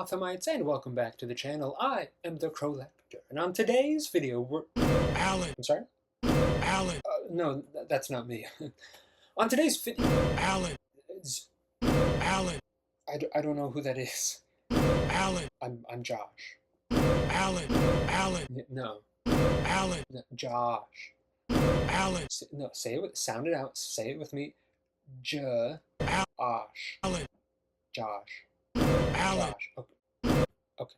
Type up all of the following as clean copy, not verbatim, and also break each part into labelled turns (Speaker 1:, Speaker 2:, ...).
Speaker 1: Gothamites, and welcome back to the channel. I am the Crowlector, and on today's video we're...
Speaker 2: Alan.
Speaker 1: I'm sorry?
Speaker 2: Alan.
Speaker 1: No, that's not me. On today's video...
Speaker 2: Alan. Alan.
Speaker 1: I don't know who that is.
Speaker 2: Alan.
Speaker 1: I'm Josh.
Speaker 2: Alan. Alan.
Speaker 1: No.
Speaker 2: Alan.
Speaker 1: No, Josh.
Speaker 2: Alan.
Speaker 1: No, say it with... Sound it out. Say it with me. Josh.
Speaker 2: Alan.
Speaker 1: Josh.
Speaker 2: Alan.
Speaker 1: Josh. Okay. Okay.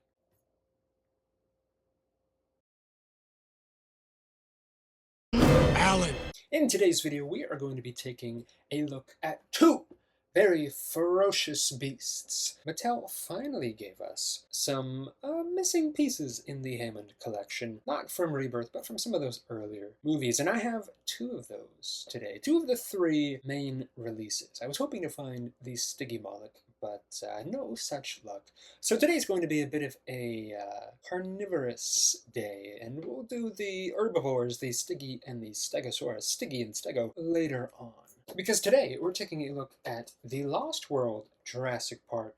Speaker 2: Alan.
Speaker 1: In today's video, we are going to be taking a look at two very ferocious beasts. Mattel finally gave us some missing pieces in the Hammond collection, not from Rebirth, but from some of those earlier movies, and I have two of those today, two of the three main releases. I was hoping to find the Stygimoloch, but no such luck. So today's going to be a bit of a carnivorous day, and we'll do the herbivores, the Stygi and the Stegosaurus, Stygi and Stego, later on. Because today we're taking a look at the Lost World Jurassic Park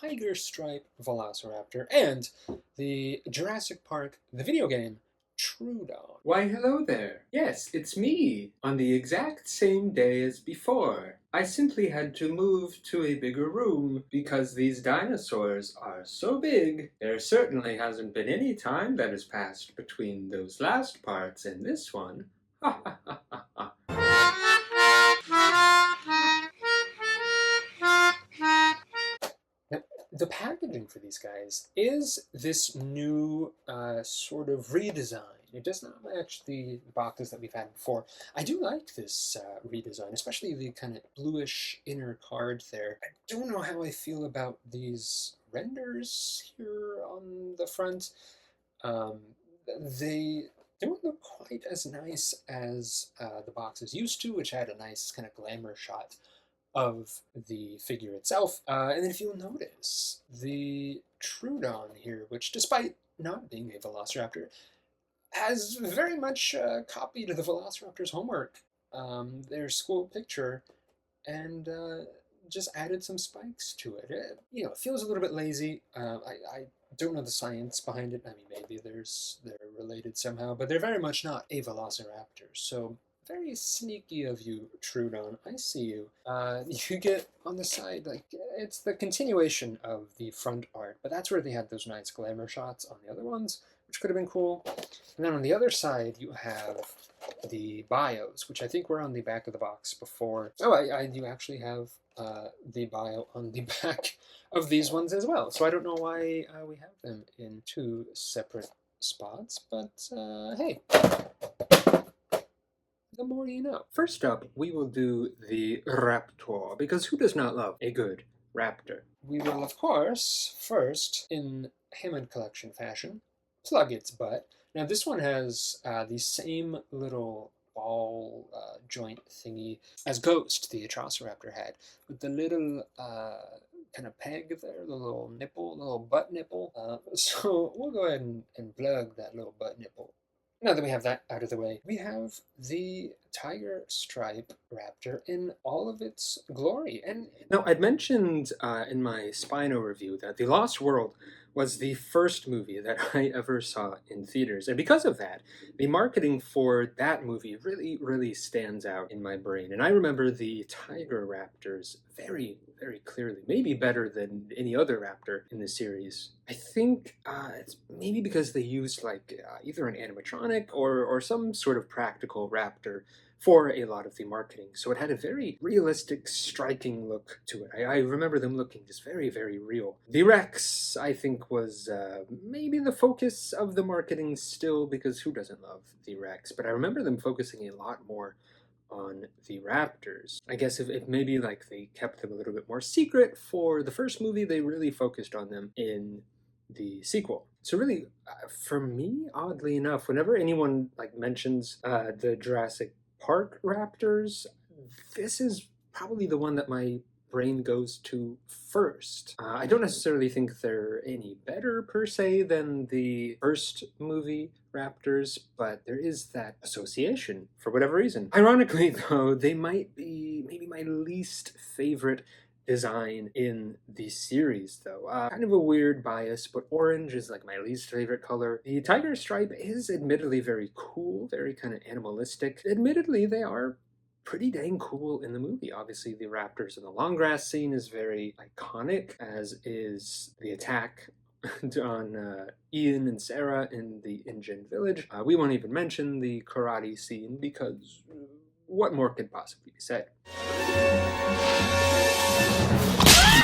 Speaker 1: Tiger Stripe Velociraptor and the Jurassic Park, the video game, Troodon.
Speaker 3: Why hello there. Yes, it's me, on the exact same day as before. I simply had to move to a bigger room because these dinosaurs are so big. There certainly hasn't been any time that has passed between those last parts and this one. Ha ha ha ha ha.
Speaker 1: The packaging for these guys is this new sort of redesign. It does not match the boxes that we've had before. I do like this redesign, especially the kind of bluish inner card there. I don't know how I feel about these renders here on the front. They don't look quite as nice as the boxes used to, which had a nice kind of glamour shot of the figure itself. And then if you'll notice, the Troodon here, which despite not being a Velociraptor, has very much copied the Velociraptor's homework, their school picture, and just added some spikes to it. It feels a little bit lazy. I don't know the science behind it. I mean, maybe they're related somehow, but they're very much not a Velociraptor. So very sneaky of you, Troodon. I see you. You get on the side, like, it's the continuation of the front art, but that's where they had those nice glamour shots on the other ones, which could have been cool. And then on the other side, you have the bios, which I think were on the back of the box before. Oh, I do actually have the bio on the back of these ones as well. So I don't know why we have them in two separate spots, but hey. The more you know. First up, we will do the Raptor, because who does not love a good raptor? We will, of course, first, in Hammond collection fashion, plug its butt. Now this one has the same little ball joint thingy as Ghost, the Atrociraptor, had, with the little kind of peg there, the little nipple, the little butt nipple. So we'll go ahead and plug that little butt nipple. Now that we have that out of the way, we have the Tiger Stripe Raptor in all of its glory. And now, I'd mentioned in my Spino review that The Lost World was the first movie that I ever saw in theaters. And because of that, the marketing for that movie really, really stands out in my brain. And I remember the Tiger Raptors very, very clearly, maybe better than any other raptor in the series. I think it's maybe because they used either an animatronic or some sort of practical raptor for a lot of the marketing. So it had a very realistic, striking look to it. I remember them looking just very, very real. The Rex, I think, was maybe the focus of the marketing still, because who doesn't love the Rex? But I remember them focusing a lot more on the raptors. I guess if maybe they kept them a little bit more secret for the first movie, they really focused on them in the sequel. So really, for me, oddly enough, whenever anyone mentions the Jurassic Park raptors, this is probably the one that my brain goes to first. I don't necessarily think they're any better per se than the first movie raptors, but there is that association for whatever reason. Ironically though, they might be maybe my least favorite
Speaker 3: design in the series, though. Kind of a weird bias, but orange is like my least favorite color. The tiger stripe is admittedly very cool, very kind of animalistic. Admittedly, they are pretty dang cool in the movie. Obviously, the raptors in the long grass scene is very iconic, as is the attack on Ian and Sarah in the InGen village. We won't even mention the karate scene because what more could possibly be said?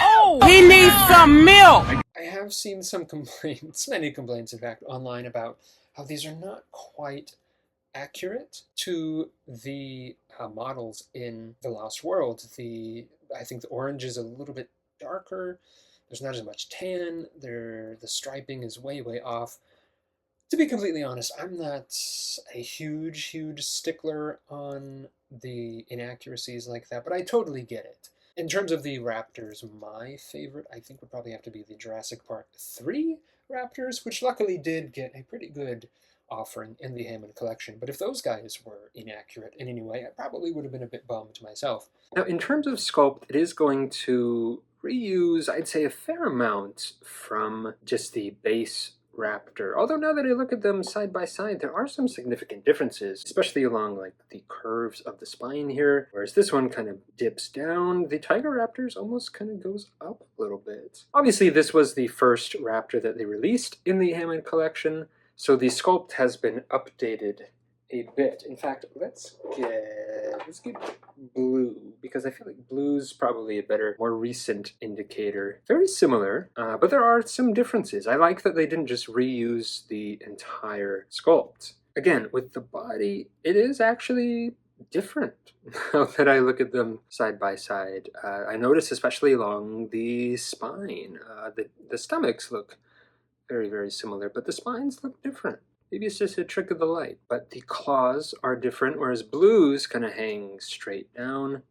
Speaker 2: Oh, he needs some milk!
Speaker 1: I have seen some complaints, many complaints in fact, online about how these are not quite accurate to the models in The Lost World. I think the orange is a little bit darker. There's not as much tan. The striping is way, way off. To be completely honest, I'm not a huge stickler on the inaccuracies like that, but I totally get it. In terms of the Raptors, my favorite, I think, would probably have to be the Jurassic Park 3 Raptors, which luckily did get a pretty good offering in the Hammond collection. But if those guys were inaccurate in any way, I probably would have been a bit bummed myself.
Speaker 3: Now, in terms of sculpt, it is going to reuse, I'd say, a fair amount from just the base Raptor. Although now that I look at them side by side, there are some significant differences, especially along like the curves of the spine here. Whereas this one kind of dips down. The Tiger Raptors almost kind of goes up a little bit. Obviously, this was the first Raptor that they released in the Hammond collection, so the sculpt has been updated a bit. In fact, let's get blue, because I feel like blue's probably a better, more recent indicator. Very similar, but there are some differences. I like that they didn't just reuse the entire sculpt. Again, with the body, it is actually different now that I look at them side by side. I notice especially along the spine. The stomachs look very, very similar, but the spines look different. Maybe it's just a trick of the light, but the claws are different, whereas blues kind of hang straight down.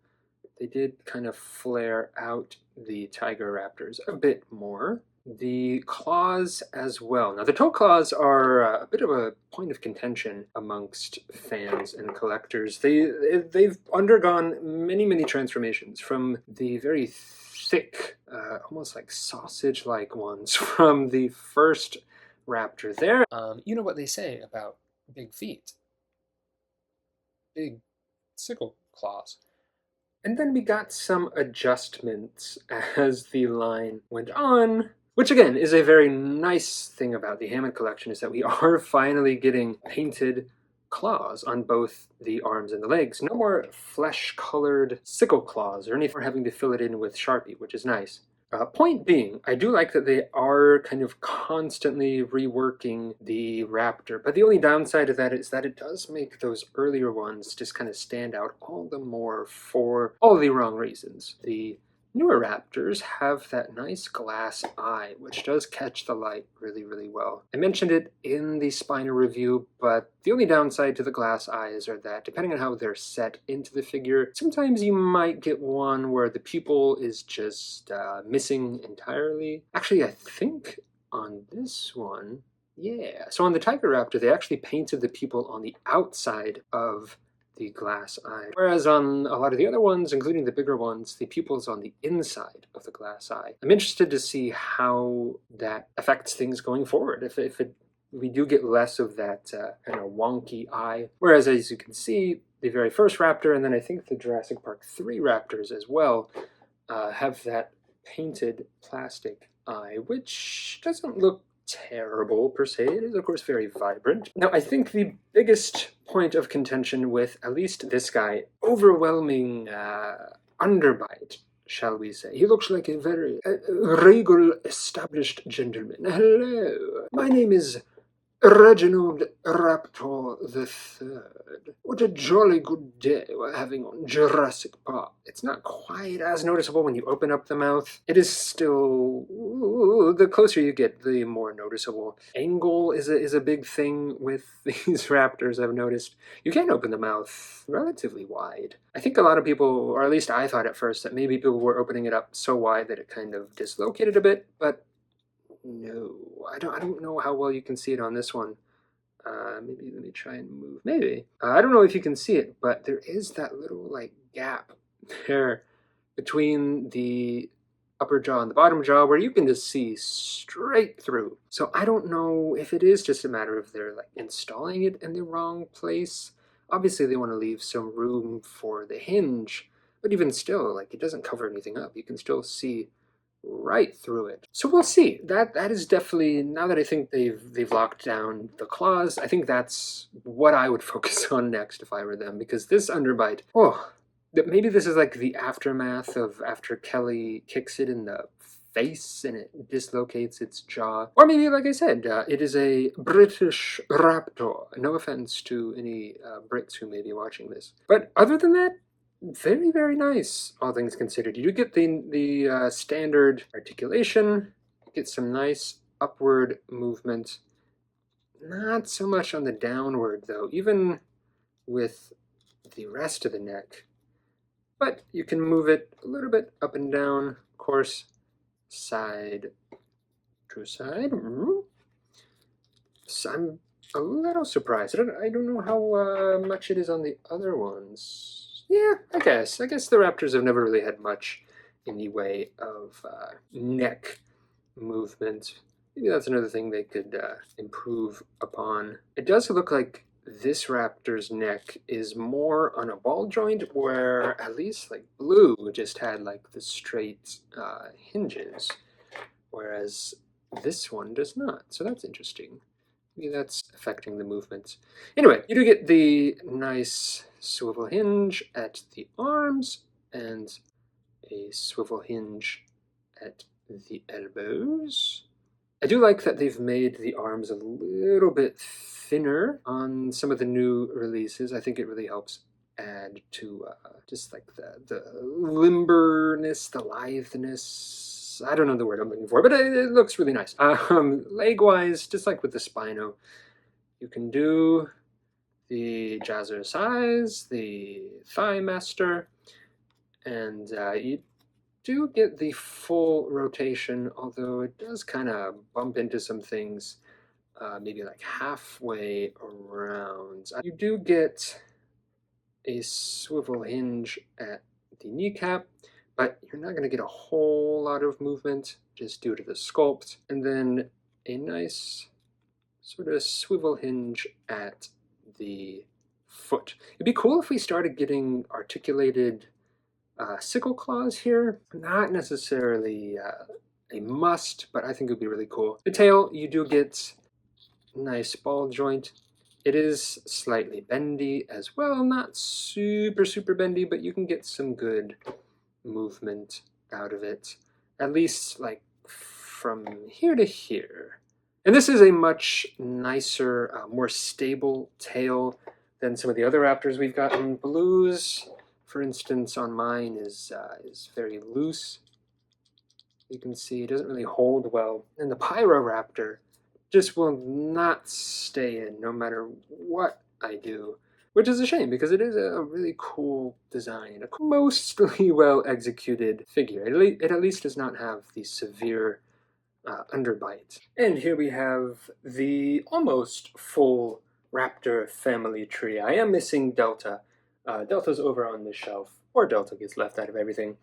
Speaker 3: They did kind of flare out the Tiger Raptors a bit more. The claws as well. Now, the toe claws are a bit of a point of contention amongst fans and collectors. They've undergone many, many transformations from the very thick, almost like sausage-like ones from the first Raptor there.
Speaker 1: You know what they say about big feet. Big sickle claws.
Speaker 3: And then we got some adjustments as the line went on, which again is a very nice thing about the Hammond collection, is that we are finally getting painted claws on both the arms and the legs. No more flesh-colored sickle claws or anything, or having to fill it in with Sharpie, which is nice. Point being, I do like that they are kind of constantly reworking the Raptor, but the only downside of that is that it does make those earlier ones just kind of stand out all the more for all the wrong reasons. The newer Raptors have that nice glass eye, which does catch the light really, really well. I mentioned it in the Spiner review, but the only downside to the glass eyes are that, depending on how they're set into the figure, sometimes you might get one where the pupil is just missing entirely. Actually, I think on this one, yeah. So on the Tiger Raptor, they actually painted the pupil on the outside of the glass eye, whereas on a lot of the other ones, including the bigger ones, the pupil's on the inside of the glass eye. I'm interested to see how that affects things going forward, if we do get less of that kind of wonky eye. Whereas, as you can see, the very first Raptor, and then I think the Jurassic Park 3 Raptors as well, have that painted plastic eye, which doesn't look terrible per se. It is, of course, very vibrant. Now, I think the biggest point of contention with at least this guy, overwhelming underbite, shall we say. He looks like a very regal, established gentleman. Hello, my name is Reginald Raptor III. What a jolly good day we're having on Jurassic Park. It's not quite as noticeable when you open up the mouth. It is still, the closer you get, the more noticeable. Angle is a big thing with these Raptors, I've noticed. You can open the mouth relatively wide. I think a lot of people, or at least I thought at first, that maybe people were opening it up so wide that it kind of dislocated a bit, but no, I don't know how well you can see it on this one. Maybe let me try and move. Maybe. I don't know if you can see it, but there is that little like gap there
Speaker 1: between the upper jaw and the bottom jaw where you can just see straight through. So I don't know if it is just a matter of they're like installing it in the wrong place. Obviously they want to leave some room for the hinge, but even still, like, it doesn't cover anything up. You can still see right through it. So we'll see. That is definitely, now that I think they've locked down the claws, I think that's what I would focus on next if I were them, because this underbite, oh, maybe this is like the aftermath of after Kelly kicks it in the face and it dislocates its jaw. Or maybe, like I said, it is a British raptor. No offense to any Brits who may be watching this. But other than that, very, very nice, all things considered. You do get the standard articulation, get some nice upward movement. Not so much on the downward, though, even with the rest of the neck. But you can move it a little bit up and down, of course, side to side. So I'm a little surprised. I don't know how much it is on the other ones. Yeah, I guess the Raptors have never really had much in the way of neck movement. Maybe that's another thing they could improve upon. It does look like this raptor's neck is more on a ball joint, where at least like Blue just had like the straight hinges, whereas this one does not. So that's interesting. Maybe that's affecting the movement. Anyway, you do get the nice swivel hinge at the arms and a swivel hinge at the elbows. I do like that they've made the arms a little bit thinner on some of the new releases. I think it really helps add to just like the limberness, the litheness. I don't know the word I'm looking for, but it looks really nice. Leg-wise, just like with the Spino, you can do the Jazzercise, the Thigh Master, and you do get the full rotation, although it does kind of bump into some things, maybe like halfway around. You do get a swivel hinge at the kneecap, but you're not going to get a whole lot of movement just due to the sculpt. And then a nice sort of swivel hinge at the foot. It'd be cool if we started getting articulated sickle claws here. Not necessarily a must, but I think it would be really cool. The tail, you do get nice ball joint. It is slightly bendy as well, not super, super bendy, but you can get some good movement out of it, at least like from here to here. And this is a much nicer, more stable tail than some of the other Raptors we've gotten. Blues, for instance, on mine is very loose. You can see it doesn't really hold well. And the Pyroraptor just will not stay in no matter what I do, which is a shame because it is a really cool design, a mostly well executed figure. It at least does not have the severe underbite. And here we have the almost full Raptor family tree. I am missing Delta. Delta's over on this shelf, or Delta gets left out of everything.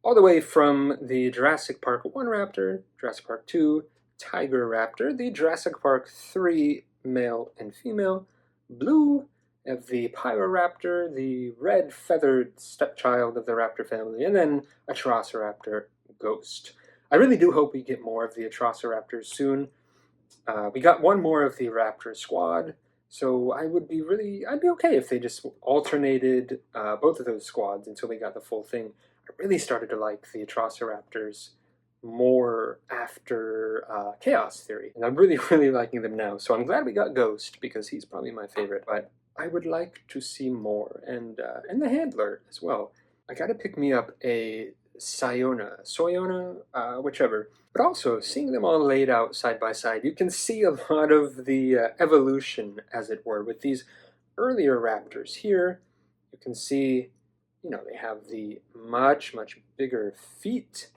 Speaker 1: All the way from the Jurassic Park 1 Raptor, Jurassic Park 2 Tiger Raptor, the Jurassic Park 3 male and female, Blue, of the Pyroraptor, the red feathered stepchild of the Raptor family, and then Atrociraptor Ghost. I really do hope we get more of the Atrociraptors soon. We got one more of the Raptor Squad, so I'd be okay if they just alternated both of those squads until we got the full thing. I really started to like the Atrociraptors more after Chaos Theory, and I'm really, really liking them now. So I'm glad we got Ghost, because he's probably my favorite, but I would like to see more, and the Handler as well. I gotta pick me up a Soyona, whichever. But also, seeing them all laid out side by side, you can see a lot of the evolution, as it were, with these earlier Raptors here. You can see, they have the much, much bigger feet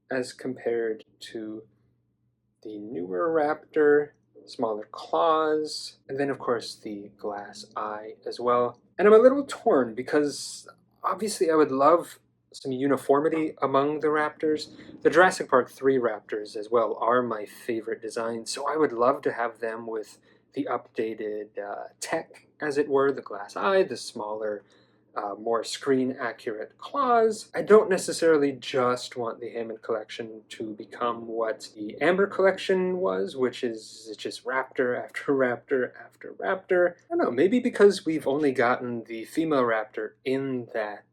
Speaker 1: as compared to the newer Raptor, smaller claws, and then of course the glass eye as well. And I'm a little torn because obviously I would love some uniformity among the raptors. The Jurassic Park 3 raptors as well are my favorite designs, so I would love to have them with the updated tech, as it were, the glass eye, the smaller, more screen-accurate claws. I don't necessarily just want the Hammond collection to become what the Amber collection was, which is just raptor after raptor after raptor. I don't know, maybe because we've only gotten the female raptor in that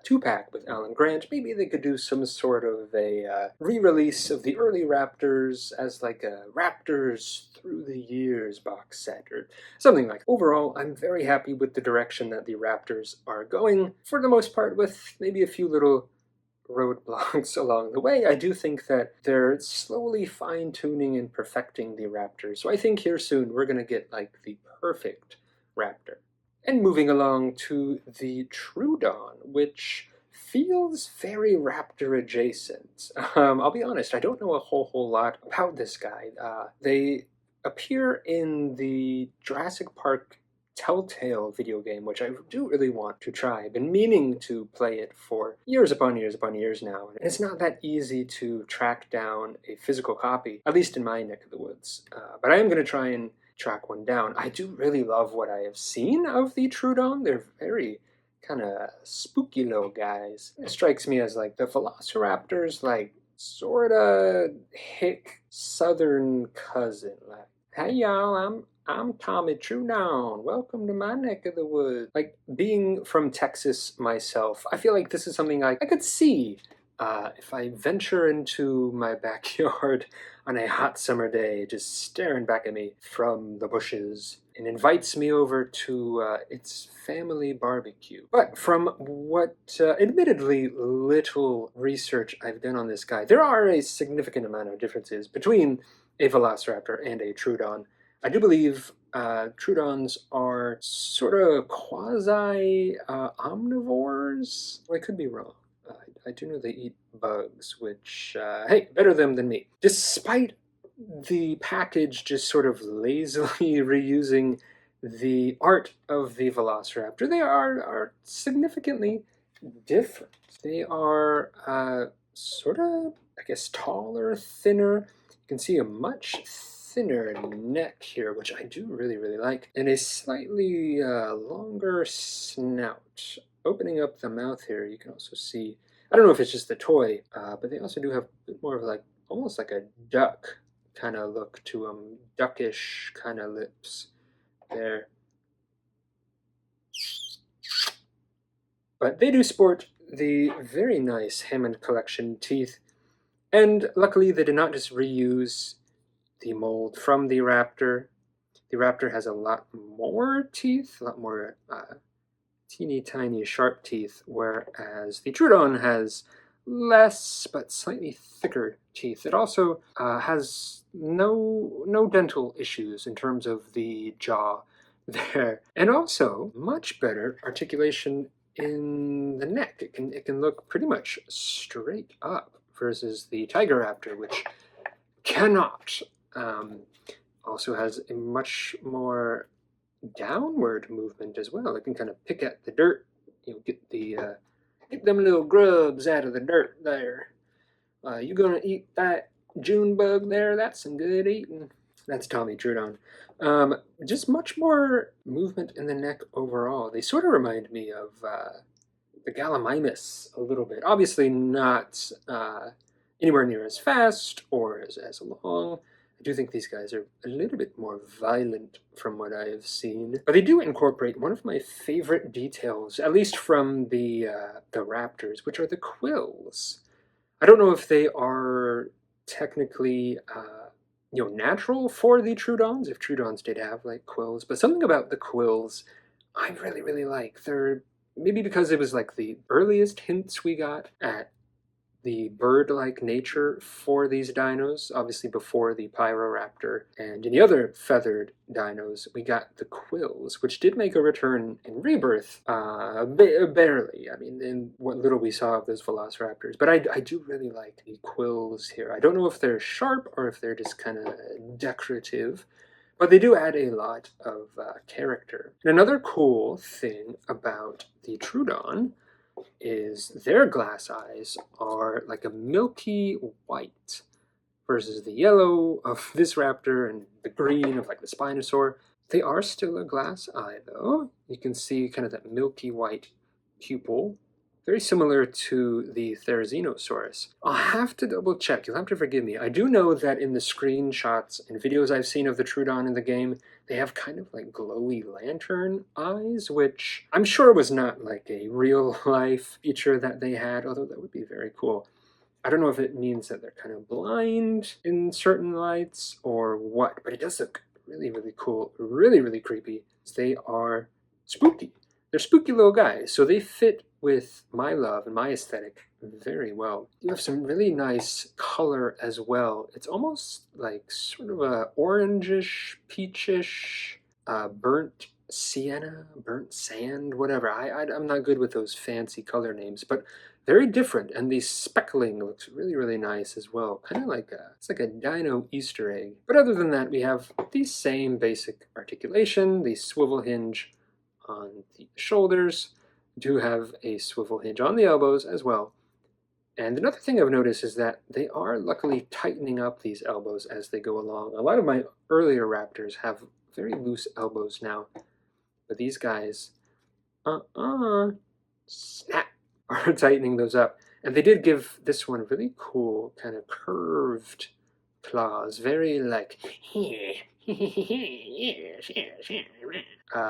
Speaker 1: 2-pack with Alan Grant, maybe they could do some sort of a re-release of the early raptors as like a Raptors Through the Years box set or something like that. Overall, I'm very happy with the direction that the raptors are going, for the most part, with maybe a few little roadblocks along the way. I do think that they're slowly fine-tuning and perfecting the raptors, so I think here soon we're going to get like the perfect raptor. And moving along to the Troodon, which feels very raptor adjacent. I'll be honest, I don't know a whole lot about this guy. They appear in the Jurassic Park Telltale video game, which I do really want to try. I've been meaning to play it for years upon years upon years now, and it's not that easy to track down a physical copy, at least in my neck of the woods. But I am going to try and track one down. I do really love what I have seen of the Troodon. They're very kind of spooky little guys. It strikes me as like the Velociraptor's like sort of hick southern cousin. Like, hey y'all, I'm Tommy Troodon. Welcome to my neck of the woods. Like, being from Texas myself, I feel like this is something I could see if I venture into my backyard on a hot summer day, just staring back at me from the bushes, and invites me over to its family barbecue. But from what admittedly little research I've done on this guy, there are a significant amount of differences between a Velociraptor and a Troodon. I do believe Troodons are sort of quasi-omnivores. I could be wrong. I do know they eat bugs, which, hey, better them than me. Despite the package just sort of lazily reusing the art of the Velociraptor, they are significantly different. They are sort of, I guess, taller, thinner. You can see a much thinner neck here, which I do really like, and a slightly longer snout. Opening up the mouth here, you can also see, I don't know if it's just the toy, but they also do have a bit more of like, almost like a duck kind of look to them, duckish kind of lips there. But they do sport the very nice Hammond collection teeth, and luckily they did not just reuse the mold from the Raptor. The Raptor has a lot more teeth, a lot more teeny tiny sharp teeth, whereas the Troodon has less but slightly thicker teeth. It also has no dental issues in terms of the jaw there, and also much better articulation in the neck. It can look pretty much straight up versus the Tiger Raptor, which cannot. Also has a much more downward movement as well. It can kind of pick at the dirt, get them little grubs out of the dirt there. You gonna eat that June bug there? That's some good eating. That's Tommy Troodon. Just much more movement in the neck overall. They sort of remind me of the Gallimimus a little bit. Obviously not anywhere near as fast or as long. I do think these guys are a little bit more violent from what I have seen. But they do incorporate one of my favorite details, at least from the raptors, which are the quills. I don't know if they are technically natural for the Troodons, if Troodons did have like quills, but something about the quills I really like. They're maybe because it was like the earliest hints we got at the bird-like nature for these dinos. Obviously before the Pyroraptor and any other feathered dinos, we got the quills, which did make a return in Rebirth, barely. I mean, in what little we saw of those Velociraptors. But I do really like the quills here. I don't know if they're sharp or if they're just kind of decorative, but they do add a lot of character. And another cool thing about the Troodon is their glass eyes are like a milky white versus the yellow of this raptor and the green of like the Spinosaur. They are still a glass eye though. You can see kind of that milky white pupil. Very similar to the Therizinosaurus. I'll have to double check, you'll have to forgive me. I do know that in the screenshots and videos I've seen of the Troodon in the game, they have kind of like glowy lantern eyes, which I'm sure was not like a real life feature that they had, although that would be very cool. I don't know if it means that they're kind of blind in certain lights or what, but it does look really, really cool, really, really creepy. They are spooky. They're spooky little guys, so they fit with my love and my aesthetic very well. You have some really nice color as well. It's almost like sort of a orangish, peachish, burnt sienna, burnt sand, whatever. I'm not good with those fancy color names, but very different, and the speckling looks really, really nice as well. Kind of like it's like a dino Easter egg. But other than that, we have the same basic articulation, the swivel hinge on the shoulders. We do have a swivel hinge on the elbows as well. And another thing I've noticed is that they are luckily tightening up these elbows as they go along. A lot of my earlier raptors have very loose elbows now, but these guys, snap, are tightening those up. And they did give this one really cool kind of curved claws, very like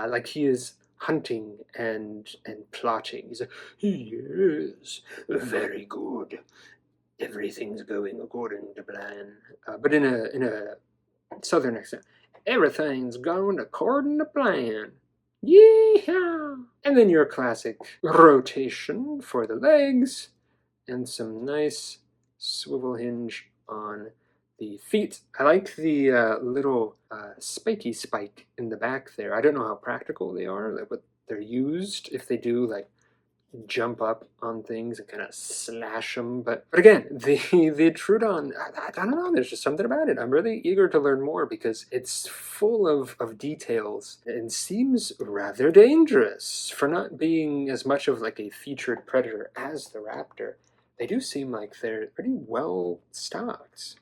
Speaker 1: like he is hunting and plotting. He's like, yes, very good. Everything's going according to plan. But in a southern accent, everything's going according to plan. Yeah! And then your classic rotation for the legs, and some nice swivel hinge on the feet. I like the little spiky spike in the back there. I don't know how practical they are, like what they're used, if they do like jump up on things and kind of slash them. But again, the Troodon, I don't know, there's just something about it. I'm really eager to learn more because it's full of details and seems rather dangerous for not being as much of like a featured predator as the raptor. They do seem like they're pretty well stocked.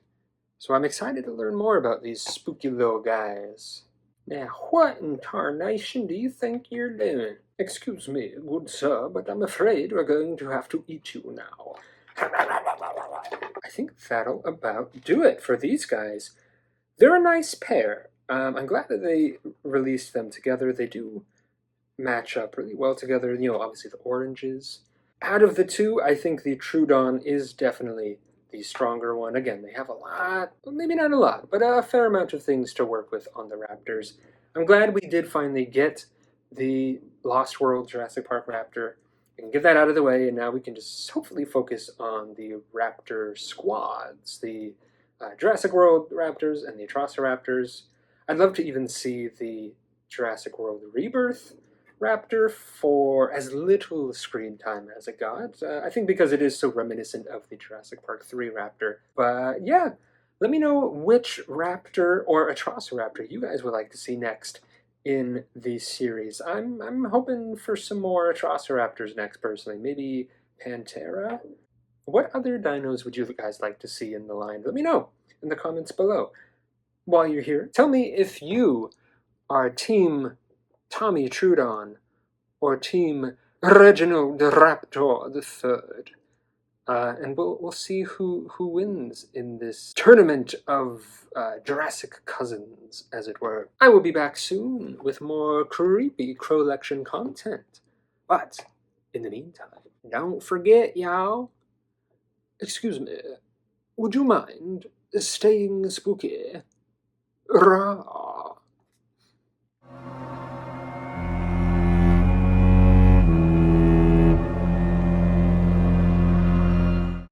Speaker 1: So I'm excited to learn more about these spooky little guys. Now, what in tarnation do you think you're doing? Excuse me, good sir, but I'm afraid we're going to have to eat you now. I think that'll about do it for these guys. They're a nice pair. I'm glad that they released them together. They do match up really well together. You know, obviously the oranges. Out of the two, I think the Troodon is definitely the stronger one. Again, they have a lot, well, maybe not a lot, but a fair amount of things to work with on the raptors. I'm glad we did finally get the Lost World Jurassic Park raptor. We can get that out of the way, and now we can just hopefully focus on the Raptor Squads, the Jurassic World raptors and the Atrociraptors. I'd love to even see the Jurassic World Rebirth raptor for as little screen time as it got. I think because it is so reminiscent of the Jurassic Park 3 raptor. But yeah, let me know which raptor or Atrociraptor you guys would like to see next in the series. I'm hoping for some more Atrociraptors next, personally. Maybe Pantera? What other dinos would you guys like to see in the line? Let me know in the comments below. While you're here, tell me if you are Team Tommy Troodon or Team Reginald Raptor III. And we'll see who wins in this tournament of Jurassic cousins, as it were. I will be back soon with more creepy Crowlection content. But in the meantime, don't forget, y'all. Excuse me, would you mind staying spooky? Rah.